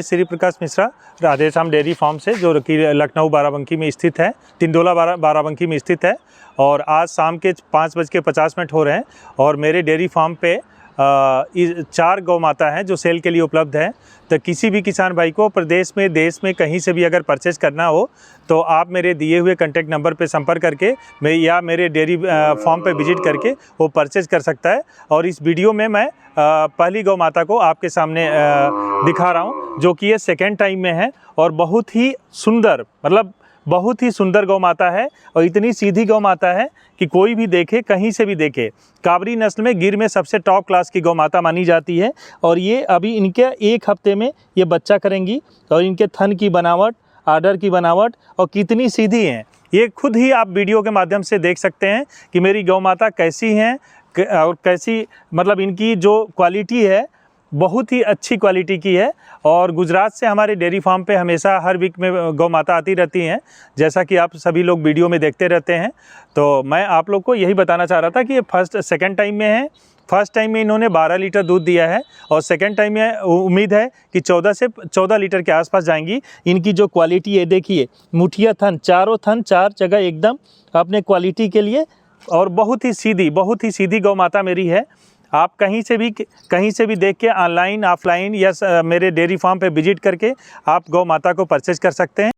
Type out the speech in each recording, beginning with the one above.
Shri Prakash Mishra Radheshyam dairy farm से, जो कि लखनऊ बाराबंकी में स्थित है, तिंदोला बाराबंकी में स्थित है। और आज शाम के 5:50 हो रहे हैं और मेरे डेयरी फार्म पे 4 गौ माता हैं जो सेल के लिए उपलब्ध है। तो किसी भी किसान भाई को प्रदेश में, देश में कहीं से भी अगर परचेज़ करना हो तो आप मेरे दिए हुए कॉन्टैक्ट नंबर पे संपर्क करके मेरे डेयरी फार्म पे विजिट करके वो परचेज़ कर सकता है। और इस वीडियो में मैं पहली गौ माता को आपके सामने दिखा रहा हूँ, जो कि ये सेकेंड टाइम में है और बहुत ही सुंदर, मतलब बहुत ही सुंदर गौ माता है। और इतनी सीधी गौ माता है कि कोई भी देखे, कहीं से भी देखे, काबरी नस्ल में गिर में सबसे टॉप क्लास की गौ माता मानी जाती है। और ये अभी इनके 1 हफ्ते में ये बच्चा करेंगी। और इनके थन की बनावट, आर्डर की बनावट और कितनी सीधी हैं, ये खुद ही आप वीडियो के माध्यम से देख सकते हैं कि मेरी गौ माता कैसी हैं और कैसी, मतलब इनकी जो क्वालिटी है बहुत ही अच्छी क्वालिटी की है। और गुजरात से हमारे डेयरी फार्म पे हमेशा हर वीक में गौ माता आती रहती हैं, जैसा कि आप सभी लोग वीडियो में देखते रहते हैं। तो मैं आप लोग को यही बताना चाह रहा था कि ये सेकंड टाइम में है। फर्स्ट टाइम में इन्होंने 12 लीटर दूध दिया है और सेकंड टाइम में उम्मीद है कि 14 से 14 लीटर के आसपास जाएंगी। इनकी जो क्वालिटी है देखिए, मुठिया थन, चारों थन 4 जगह एकदम अपने क्वालिटी के लिए, और बहुत ही सीधी गौ माता मेरी है। आप कहीं से भी देख के ऑनलाइन, ऑफलाइन या मेरे डेयरी फार्म पे विजिट करके आप गौ माता को परचेज कर सकते हैं।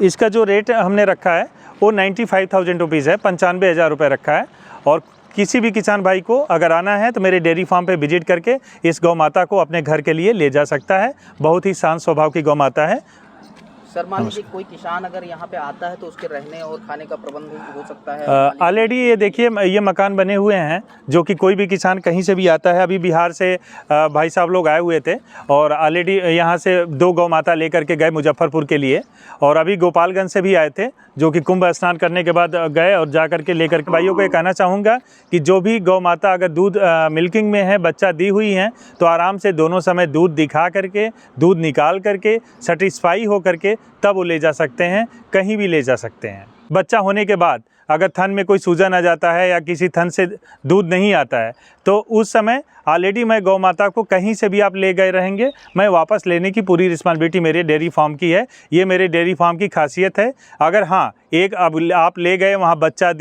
इसका जो रेट हमने रखा है वो 95,000 रुपीज़ है, 95,000 रुपये रखा है। और किसी भी किसान भाई को अगर आना है तो मेरे डेयरी फार्म पे विजिट करके इस गौ माता को अपने घर के लिए ले जा सकता है। बहुत ही शांत स्वभाव की गौ माता है। सर, मान लीजिए कोई किसान अगर यहाँ पे आता है तो उसके रहने और खाने का प्रबंध हो सकता है? ऑलरेडी ये देखिए, ये मकान बने हुए हैं, जो कि कोई भी किसान कहीं से भी आता है। अभी बिहार से भाई साहब लोग आए हुए थे और ऑलरेडी यहाँ से 2 गौ माता लेकर के गए मुजफ्फरपुर के लिए। और अभी गोपालगंज से भी आए थे, जो कि कुंभ स्नान करने के बाद गए और जा कर के लेकर के। भाइयों को ये कहना चाहूँगा कि जो भी गौ माता अगर दूध मिल्किंग में है, बच्चा दी हुई हैं, तो आराम से दोनों समय दूध दिखा करके, दूध निकाल करके, सेटिस्फाई हो करके तब वो ले जा सकते हैं, कहीं भी ले जा सकते हैं। बच्चा होने के बाद अगर थन में कोई सूजन आ जाता है या किसी थन से दूध नहीं आता है तो उस समय ऑलरेडी मैं गौ माता को कहीं से भी आप ले गए रहेंगे, मैं वापस लेने की पूरी रिस्पॉन्सिबिलिटी मेरे डेयरी फार्म की है। ये मेरे डेयरी फार्म की खासियत है। अगर हाँ, एक अब आप ले गए वहाँ, बच्चा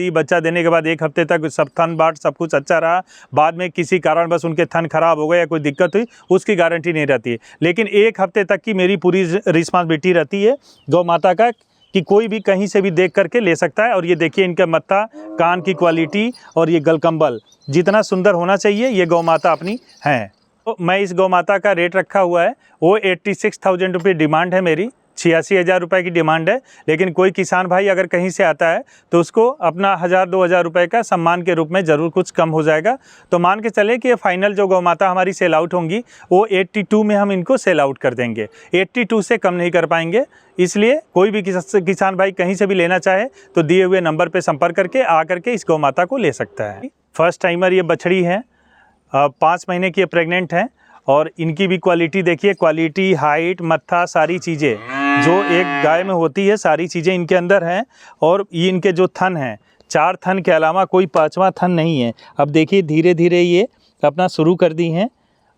देने के बाद 1 हफ्ते तक सब थन बाट सब कुछ अच्छा रहा, बाद में किसी कारण बस उनके थन खराब हो गए या कोई दिक्कत हुई, उसकी गारंटी नहीं रहती है। लेकिन 1 हफ्ते तक की मेरी पूरी रिस्पॉन्सिबिलिटी रहती है गौ माता का, कि कोई भी कहीं से भी देख करके ले सकता है। और ये देखिए इनका मत्था, कान की क्वालिटी और ये गलकंबल जितना सुंदर होना चाहिए ये गौ माता अपनी हैं। तो मैं इस गौ माता का रेट रखा हुआ है वो 86,000 रुपये डिमांड है मेरी, 86,000 रुपये की डिमांड है। लेकिन कोई किसान भाई अगर कहीं से आता है तो उसको अपना 1,000-2,000 रुपये का सम्मान के रूप में ज़रूर कुछ कम हो जाएगा। तो मान के चले कि ये फाइनल जो गौ माता हमारी सेल आउट होंगी वो 82 में हम इनको सेल आउट कर देंगे, 82 से कम नहीं कर पाएंगे। इसलिए कोई भी किसान भाई कहीं से भी लेना चाहे तो दिए हुए नंबर पर संपर्क करके आ करके इस गौ माता को ले सकता है। फर्स्ट टाइमर ये बछड़ी है, 5 महीने की प्रेग्नेंट हैं। और इनकी भी क्वालिटी देखिए, क्वालिटी, हाइट, मत्था, सारी चीज़ें जो एक गाय में होती है सारी चीज़ें इनके अंदर हैं। और ये इनके जो थन हैं, 4 थन के अलावा कोई 5वां थन नहीं है। अब देखिए धीरे धीरे ये अपना शुरू कर दी हैं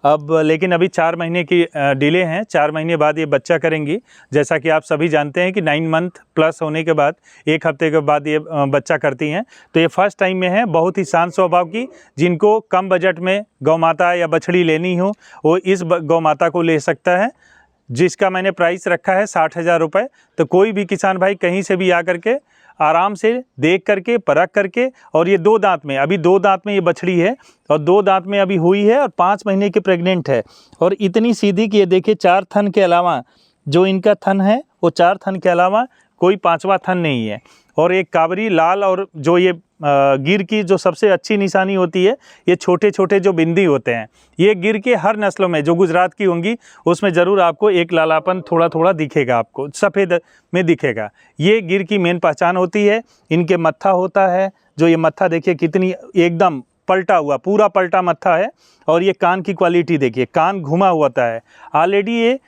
अब, लेकिन अभी 4 महीने की डिले हैं। 4 महीने बाद ये बच्चा करेंगी। जैसा कि आप सभी जानते हैं कि 9 मंथ प्लस होने के बाद 1 हफ्ते के बाद ये बच्चा करती हैं। तो ये फर्स्ट टाइम में है, बहुत ही शांत स्वभाव की। जिनको कम बजट में गौ माता या बछड़ी लेनी हो वो इस गौ माता को ले सकता है, जिसका मैंने प्राइस रखा है 60,000 रुपये। तो कोई भी किसान भाई कहीं से भी आ करके आराम से देख करके, परख करके। और ये 2 दांत में, अभी 2 दांत में ये बछड़ी है और 2 दांत में अभी हुई है और 5 महीने की प्रेग्नेंट है। और इतनी सीधी कि ये देखिए 4 थन के अलावा जो इनका थन है वो 4 थन के अलावा कोई 5वां थन नहीं है। और एक काबरी लाल, और जो ये गिर की जो सबसे अच्छी निशानी होती है, ये छोटे छोटे जो बिंदी होते हैं, ये गिर के हर नस्लों में जो गुजरात की होंगी उसमें ज़रूर आपको एक लालापन थोड़ा थोड़ा दिखेगा, आपको सफ़ेद में दिखेगा। ये गिर की मेन पहचान होती है। इनके मत्था होता है, जो ये मत्था देखिए कितनी एकदम पलटा हुआ, पूरा पलटा मत्था है। और ये कान की क्वालिटी देखिए, कान घुमा हुआ है। ऑलरेडी ये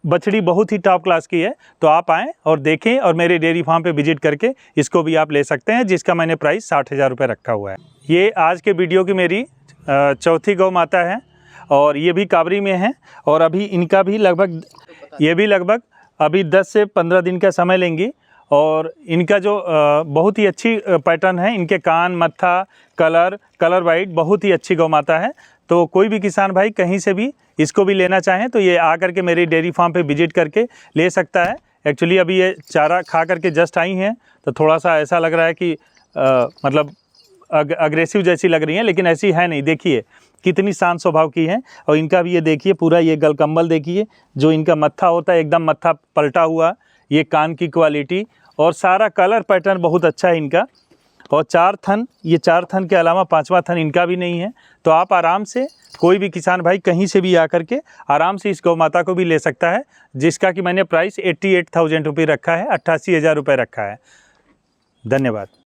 बछड़ी बहुत ही टॉप क्लास की है। तो आप आएँ और देखें और मेरे डेयरी फार्म पे विजिट करके इसको भी आप ले सकते हैं, जिसका मैंने प्राइस 60,000 रुपये रखा हुआ है। ये आज के वीडियो की मेरी 4थी गौ माता है और ये भी काबरी में है। और अभी इनका भी लगभग ये भी लगभग अभी 10 से 15 दिन का समय लेंगी। और इनका जो बहुत ही अच्छी पैटर्न है, इनके कान, मत्था, कलर वाइट बहुत ही अच्छी गौ माता है। तो कोई भी किसान भाई कहीं से भी इसको भी लेना चाहें तो ये आकर के मेरी डेयरी फार्म पे विजिट करके ले सकता है। एक्चुअली अभी ये चारा खा करके जस्ट आई हैं तो थोड़ा सा ऐसा लग रहा है कि मतलब अग्रेसिव जैसी लग रही हैं, लेकिन ऐसी है नहीं। देखिए कितनी शांत स्वभाव की हैं। और इनका भी ये देखिए पूरा ये गलकम्बल देखिए, जो इनका मत्था होता है एकदम मत्था पलटा हुआ, ये कान की क्वालिटी और सारा कलर पैटर्न बहुत अच्छा है इनका। और 4 थन, ये 4 थन के अलावा 5वां थन इनका भी नहीं है। तो आप आराम से कोई भी किसान भाई कहीं से भी आकर के आराम से इस गौ माता को भी ले सकता है, जिसका कि मैंने प्राइस 88,000 रुपये रखा है, 88,000 रुपये रखा है। धन्यवाद।